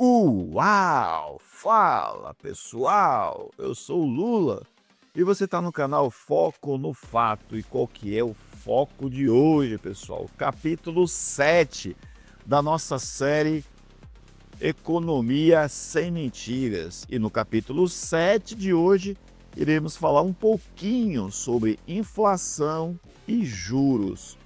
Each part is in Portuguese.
Uau! Fala pessoal, eu sou o Lula e você está no canal Foco no Fato. E qual que é o foco de hoje, pessoal? Capítulo 7 da nossa série Economia Sem Mentiras. E no capítulo 7 de hoje iremos falar um pouquinho sobre inflação e juros.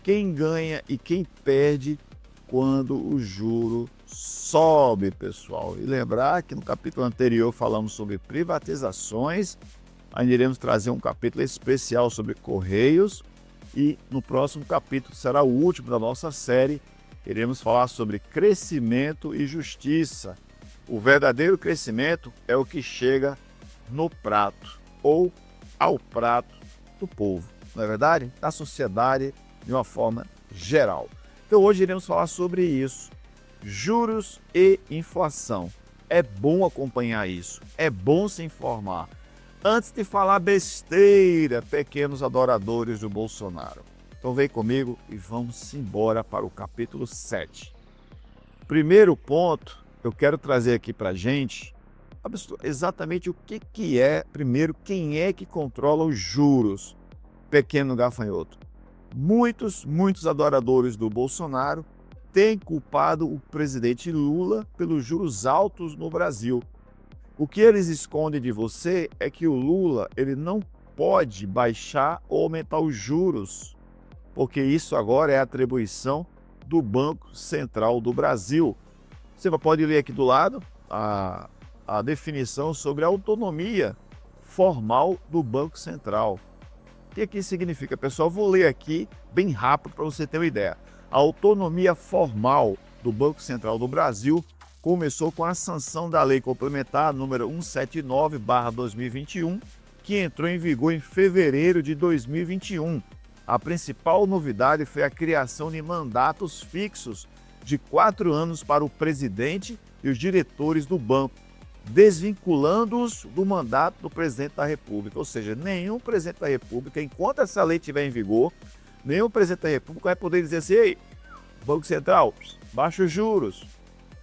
Quem ganha e quem perde quando o juro sobe, pessoal. E lembrar que no capítulo anterior falamos sobre privatizações, ainda iremos trazer um capítulo especial sobre Correios e no próximo capítulo, será o último da nossa série, iremos falar sobre crescimento e justiça. O verdadeiro crescimento é o que chega no prato ou ao prato do povo, não é verdade? Da sociedade de uma forma geral. Então hoje iremos falar sobre isso, juros e inflação. É bom acompanhar isso, é bom se informar. Antes de falar besteira, pequenos adoradores do Bolsonaro. Então vem comigo e vamos embora para o capítulo 7. Primeiro ponto, eu quero trazer aqui para a gente exatamente o que é, primeiro, quem é que controla os juros, pequeno gafanhoto. Muitos adoradores do Bolsonaro têm culpado o presidente Lula pelos juros altos no Brasil. O que eles escondem de você é que o Lula ele não pode baixar ou aumentar os juros, porque isso agora é atribuição do Banco Central do Brasil. Você pode ler aqui do lado a definição sobre a autonomia formal do Banco Central. O que significa, pessoal? Vou ler aqui bem rápido para você ter uma ideia. A autonomia formal do Banco Central do Brasil começou com a sanção da Lei Complementar número 179/2021, que entrou em vigor em fevereiro de 2021. A principal novidade foi a criação de mandatos fixos de 4 anos para o presidente e os diretores do banco, desvinculando-os do mandato do presidente da República. Ou seja, nenhum presidente da República, enquanto essa lei estiver em vigor, nenhum presidente da República vai poder dizer assim: ei, Banco Central, baixa os juros,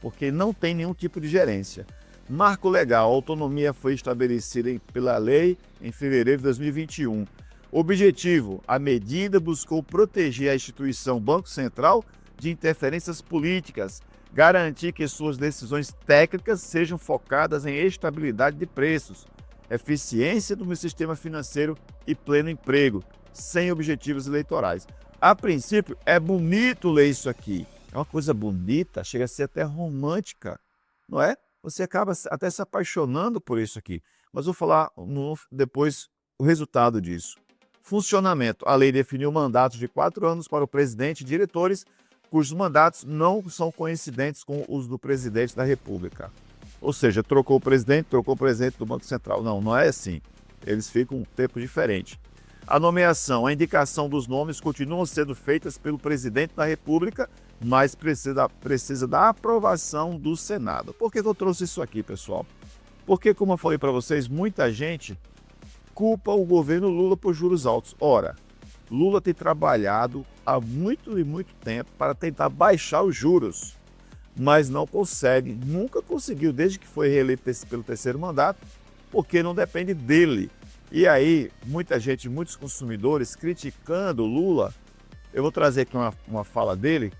porque não tem nenhum tipo de gerência. Marco legal, a autonomia foi estabelecida pela lei em fevereiro de 2021. Objetivo, a medida buscou proteger a instituição Banco Central de interferências políticas, garantir que suas decisões técnicas sejam focadas em estabilidade de preços, eficiência do sistema financeiro e pleno emprego, sem objetivos eleitorais. A princípio, é bonito ler isso aqui. É uma coisa bonita, chega a ser até romântica, não é? Você acaba até se apaixonando por isso aqui. Mas vou falar depois o resultado disso. Funcionamento. A lei definiu mandatos de 4 anos para o presidente e diretores, cujos mandatos não são coincidentes com os do presidente da República. Ou seja, trocou o presidente do Banco Central. Não é assim. Eles ficam um tempo diferente. A nomeação, a indicação dos nomes continuam sendo feitas pelo presidente da República, mas precisa da aprovação do Senado. Por que eu trouxe isso aqui, pessoal? Porque, como eu falei para vocês, muita gente culpa o governo Lula por juros altos. Ora, Lula tem trabalhado há muito tempo para tentar baixar os juros, mas não consegue, nunca conseguiu desde que foi reeleito pelo terceiro mandato, porque não depende dele. E aí, muita gente, muitos consumidores criticando o Lula. Eu vou trazer aqui uma fala dele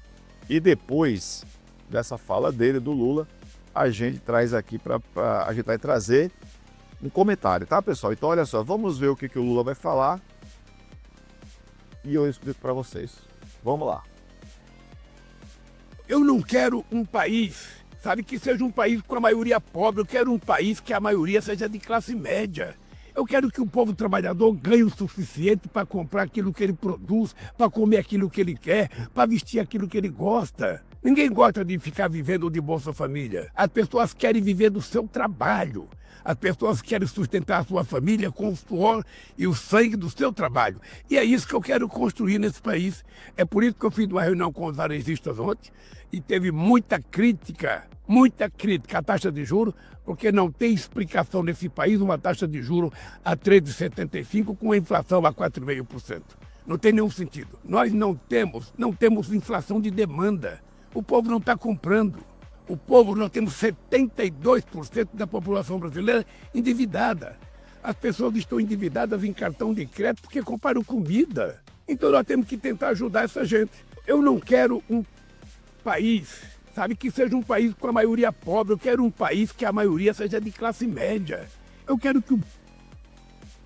e depois dessa fala dele, do Lula, a gente traz aqui a gente vai trazer um comentário, tá, pessoal? Então, olha só, vamos ver o que o Lula vai falar e eu explico para vocês. Vamos lá. Eu não quero um país, que seja um país com a maioria pobre. Eu quero um país que a maioria seja de classe média. Eu quero que o povo trabalhador ganhe o suficiente para comprar aquilo que ele produz, para comer aquilo que ele quer, para vestir aquilo que ele gosta. Ninguém gosta de ficar vivendo de Bolsa Família. As pessoas querem viver do seu trabalho. As pessoas querem sustentar a sua família com o suor e o sangue do seu trabalho. E é isso que eu quero construir nesse país. É por isso que eu fiz uma reunião com os varejistas ontem e teve muita crítica à taxa de juros, porque não tem explicação nesse país uma taxa de juros a 3,75 com a inflação a 4,5%. Não tem nenhum sentido. Nós não temos inflação de demanda. O povo não está comprando. O povo, nós temos 72% da população brasileira endividada. As pessoas estão endividadas em cartão de crédito porque compraram comida. Então nós temos que tentar ajudar essa gente. Eu não quero um país, sabe, que seja um país com a maioria pobre. Eu quero um país que a maioria seja de classe média. Eu quero que o...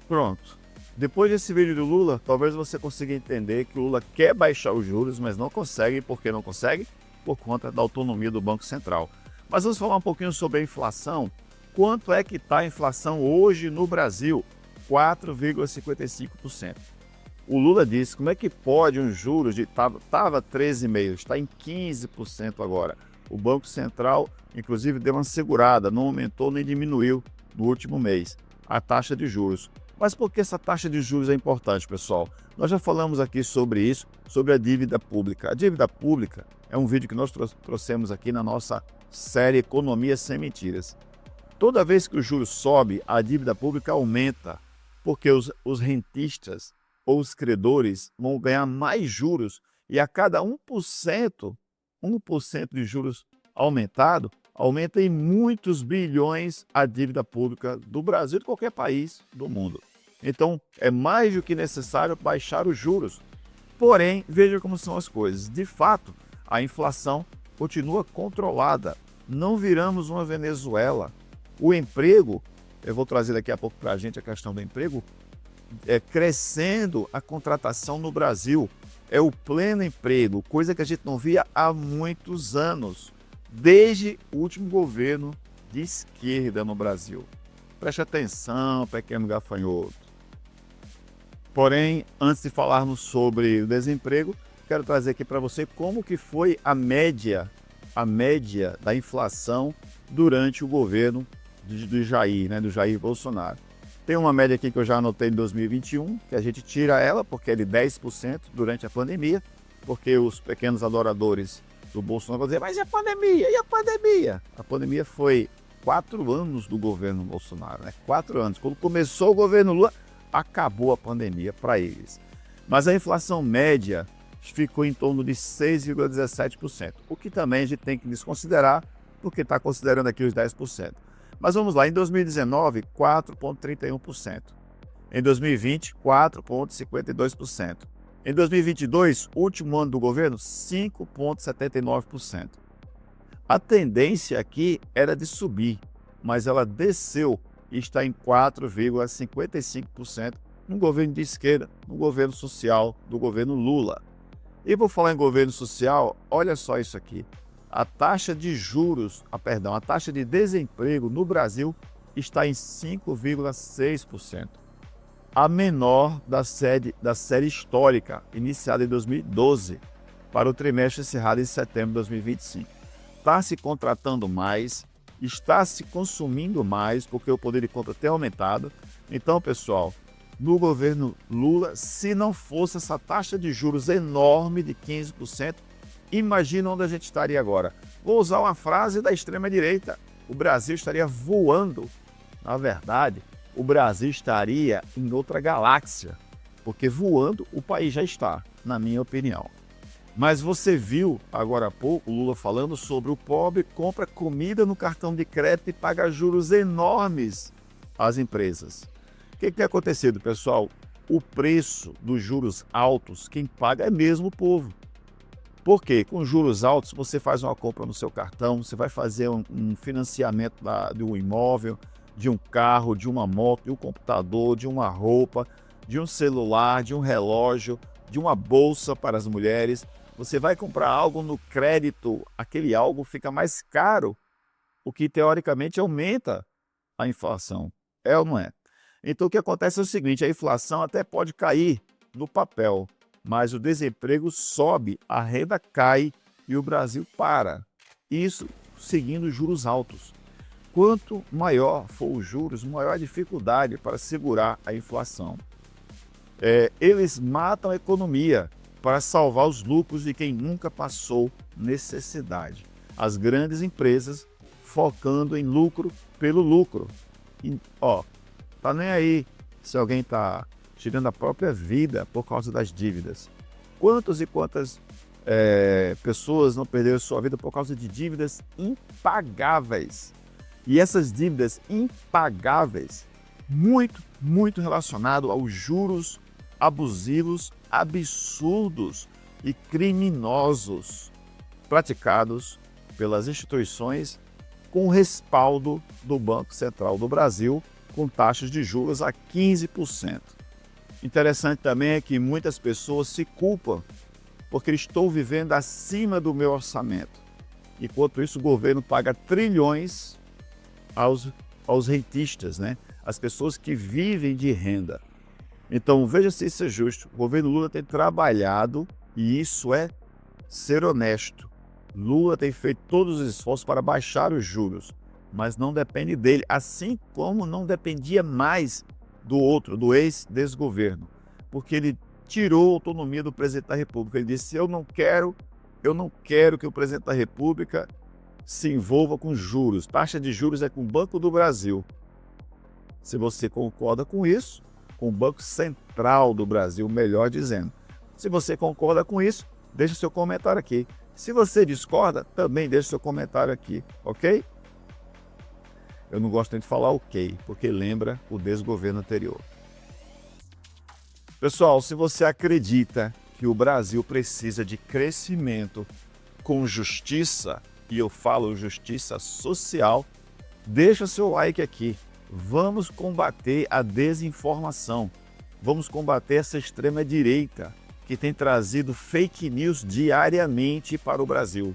Pronto. Depois desse vídeo do Lula, talvez você consiga entender que o Lula quer baixar os juros, mas não consegue. Por que não consegue? Por conta da autonomia do Banco Central. Mas vamos falar um pouquinho sobre a inflação. Quanto é que está a inflação hoje no Brasil? 4,55%. O Lula disse, como é que pode um juros de... Estava 13,5%, está em 15% agora. O Banco Central, inclusive, deu uma segurada, não aumentou nem diminuiu no último mês a taxa de juros. Mas por que essa taxa de juros é importante, pessoal? Nós já falamos aqui sobre isso, sobre a dívida pública. A dívida pública é um vídeo que nós trouxemos aqui na nossa série Economia Sem Mentiras. Toda vez que o juros sobe, a dívida pública aumenta, porque os rentistas ou os credores vão ganhar mais juros e a cada 1% de juros aumentado, aumenta em muitos bilhões a dívida pública do Brasil e de qualquer país do mundo. Então, é mais do que necessário baixar os juros. Porém, veja como são as coisas. De fato, a inflação continua controlada. Não viramos uma Venezuela. O emprego, eu vou trazer daqui a pouco para a gente a questão do emprego, crescendo a contratação no Brasil. É o pleno emprego, coisa que a gente não via há muitos anos, desde o último governo de esquerda no Brasil. Preste atenção, pequeno gafanhoto. Porém, antes de falarmos sobre o desemprego, quero trazer aqui para você como que foi a média da inflação durante o governo do Jair Bolsonaro. Tem uma média aqui que eu já anotei em 2021, que a gente tira ela, porque é de 10% durante a pandemia, porque os pequenos adoradores do Bolsonaro vão dizer, mas e a pandemia? E a pandemia? A pandemia foi 4 anos do governo Bolsonaro, né? 4 anos. Quando começou o governo Lula, acabou a pandemia para eles. Mas a inflação média ficou em torno de 6,17%, o que também a gente tem que desconsiderar, porque está considerando aqui os 10%. Mas vamos lá, em 2019, 4,31%. Em 2020, 4,52%. Em 2022, último ano do governo, 5,79%. A tendência aqui era de subir, mas ela desceu e está em 4,55% no governo de esquerda, no governo social do governo Lula. E por falar em governo social, olha só isso aqui. A taxa de juros, a taxa de desemprego no Brasil está em 5,6%. A menor da série histórica, iniciada em 2012, para o trimestre encerrado em setembro de 2025. Está se contratando mais, está se consumindo mais, porque o poder de compra tem aumentado. Então, pessoal, no governo Lula, se não fosse essa taxa de juros enorme de 15%, imagina onde a gente estaria agora. Vou usar uma frase da extrema-direita. O Brasil estaria voando. Na verdade, o Brasil estaria em outra galáxia, porque voando o país já está, na minha opinião. Mas você viu agora há pouco o Lula falando sobre o pobre compra comida no cartão de crédito e paga juros enormes às empresas. O que tem acontecido, pessoal? O preço dos juros altos, quem paga é mesmo o povo. Por quê? Com juros altos, você faz uma compra no seu cartão, você vai fazer um financiamento de um imóvel, de um carro, de uma moto, de um computador, de uma roupa, de um celular, de um relógio, de uma bolsa para as mulheres. Você vai comprar algo no crédito, aquele algo fica mais caro, o que teoricamente aumenta a inflação. É ou não é? Então o que acontece é o seguinte, a inflação até pode cair no papel, mas o desemprego sobe, a renda cai e o Brasil para. Isso seguindo juros altos. Quanto maior for os juros, maior a dificuldade para segurar a inflação. Eles matam a economia para salvar os lucros de quem nunca passou necessidade. As grandes empresas focando em lucro pelo lucro. Tá nem aí se alguém está tirando a própria vida por causa das dívidas. Quantos e quantas pessoas não perderam sua vida por causa de dívidas impagáveis. E essas dívidas impagáveis, muito relacionado aos juros abusivos, absurdos e criminosos praticados pelas instituições com respaldo do Banco Central do Brasil, com taxas de juros a 15%. Interessante também é que muitas pessoas se culpam porque estou vivendo acima do meu orçamento. Enquanto isso, o governo paga trilhões aos rentistas, né? As pessoas que vivem de renda. Então, veja se isso é justo. O governo Lula tem trabalhado, e isso é ser honesto. Lula tem feito todos os esforços para baixar os juros, mas não depende dele, assim como não dependia mais do outro, do ex-desgoverno, porque ele tirou a autonomia do presidente da República. Ele disse: eu não quero que o presidente da República se envolva com juros. Taxa de juros é com o Banco do Brasil. Se você concorda com isso, com o Banco Central do Brasil, melhor dizendo. Se você concorda com isso, deixa seu comentário aqui. Se você discorda, também deixa seu comentário aqui, ok? Eu não gosto nem de falar ok, porque lembra o desgoverno anterior. Pessoal, se você acredita que o Brasil precisa de crescimento com justiça, e eu falo justiça social, deixa seu like aqui. Vamos combater a desinformação. Vamos combater essa extrema-direita que tem trazido fake news diariamente para o Brasil.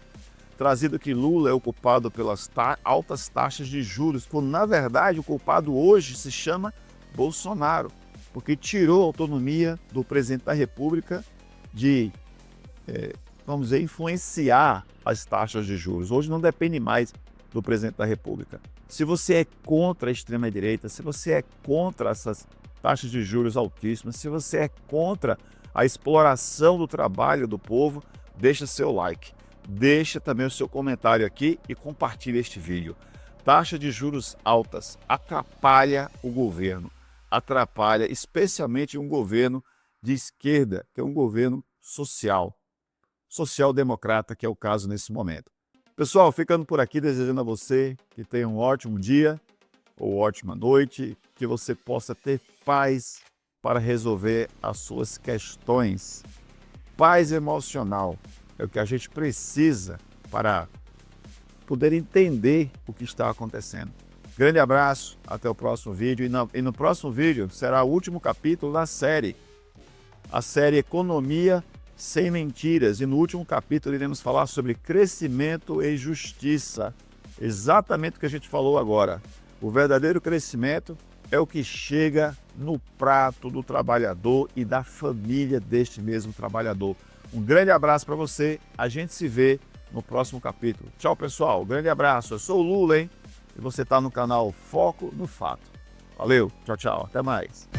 Trazido que Lula é o culpado pelas altas taxas de juros, quando na verdade o culpado hoje se chama Bolsonaro, porque tirou a autonomia do presidente da República de, vamos dizer, influenciar as taxas de juros. Hoje não depende mais do presidente da República. Se você é contra a extrema-direita, se você é contra essas taxas de juros altíssimas, se você é contra a exploração do trabalho do povo, deixa seu like. Deixa também o seu comentário aqui e compartilhe este vídeo. Taxa de juros altas atrapalha o governo. Atrapalha especialmente um governo de esquerda, que é um governo social-democrata, que é o caso nesse momento. Pessoal, ficando por aqui, desejando a você que tenha um ótimo dia ou ótima noite, que você possa ter paz para resolver as suas questões. Paz emocional é o que a gente precisa para poder entender o que está acontecendo. Grande abraço, até o próximo vídeo. E no próximo vídeo será o último capítulo da série, a série Economia Sem Mentiras. E no último capítulo iremos falar sobre crescimento e justiça. Exatamente o que a gente falou agora. O verdadeiro crescimento é o que chega no prato do trabalhador e da família deste mesmo trabalhador. Um grande abraço para você. A gente se vê no próximo capítulo. Tchau, pessoal. Grande abraço. Eu sou o Lula, hein? E você está no canal Foco no Fato. Valeu. Tchau, tchau. Até mais.